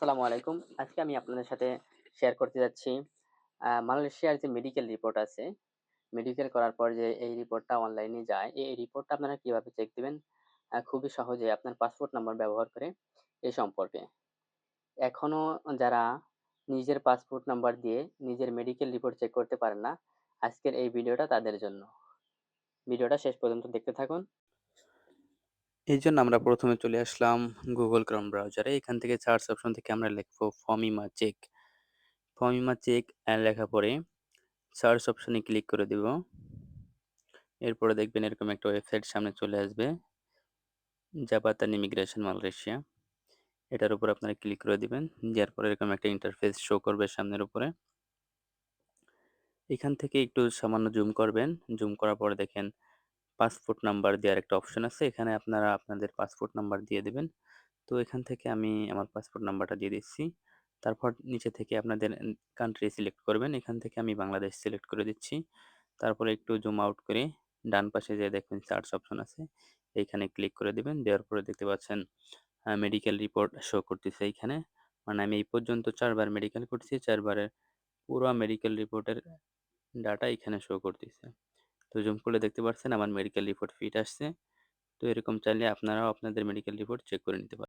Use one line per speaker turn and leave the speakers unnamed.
আসসালামু আলাইকুম। আজকে আমি আপনাদের সাথে শেয়ার করতে যাচ্ছি মালয়েশিয়ার যে মেডিকেল রিপোর্ট আছে, মেডিকেল করার পর যে এই রিপোর্টটা অনলাইনে যায়, এই রিপোর্টটা আপনারা কিভাবে চেক দিবেন? খুবই সহজে আপনার পাসপোর্ট নাম্বার ব্যবহার করে এ সম্পর্কে। এখনো যারা নিজের পাসপোর্ট নাম্বার দিয়ে নিজের মেডিকেল রিপোর্ট চেক করতে পারেন না, আজকের এই ভিডিওটা তাদের জন্য। ভিডিওটা শেষ পর্যন্ত দেখতে থাকুন। এইজন্য আমরা প্রথমে চলে আসলাম Google Chrome ব্রাউজারে। এখান থেকে সার্চ অপশন থেকে আমরা লিখবো ফমিমা চেক। ফমিমা চেক লেখার পরে সার্চ অপশনে ক্লিক করে দিব। এরপরে দেখবেন এরকম একটা ওয়েবসাইট সামনে চলে আসবে। জাপাতান ইমিগ্রেশন মালয়েশিয়া। এটার উপর আপনারা ক্লিক করে দিবেন। দেওয়ার পরে এরকম একটা ইন্টারফেস শো করবে সামনের উপরে। এখান থেকে একটু সামান্য জুম করবেন। জুম করার পরে দেখেন পাসপোর্ট নাম্বার দেওয়ার একটা অপশন আছে। এখানে আপনারা আপনাদের পাসপোর্ট নাম্বার দিয়ে দিবেন। তো এখান থেকে আমি আমার পাসপোর্ট নাম্বারটা দিয়ে দিচ্ছি। তারপর নিচে থেকে আপনাদের কান্ট্রি সিলেক্ট করবেন। এখান থেকে আমি বাংলাদেশ সিলেক্ট করে দিচ্ছি। তারপরে একটু জুম আউট করে ডান পাশে যেয়ে দেখবেন সার্চ অপশন আছে। এইখানে ক্লিক করে দিবেন। দেওয়ার পরে দেখতে পাচ্ছেন মেডিকেল রিপোর্ট শো করতেছে এইখানে। মানে আমি এই পর্যন্ত ৪ বার মেডিকেল করছি। ৪ বারের পুরা মেডিকেল রিপোর্টের ডাটা এখানে শো করতেছে। তো জুম করলে দেখতে পাচ্ছেন আমার মেডিকেল রিপোর্ট ফিট আসছে। তো এরকম চাইলে আপনারাও আপনাদের মেডিকেল রিপোর্ট চেক করে নিতে পারেন।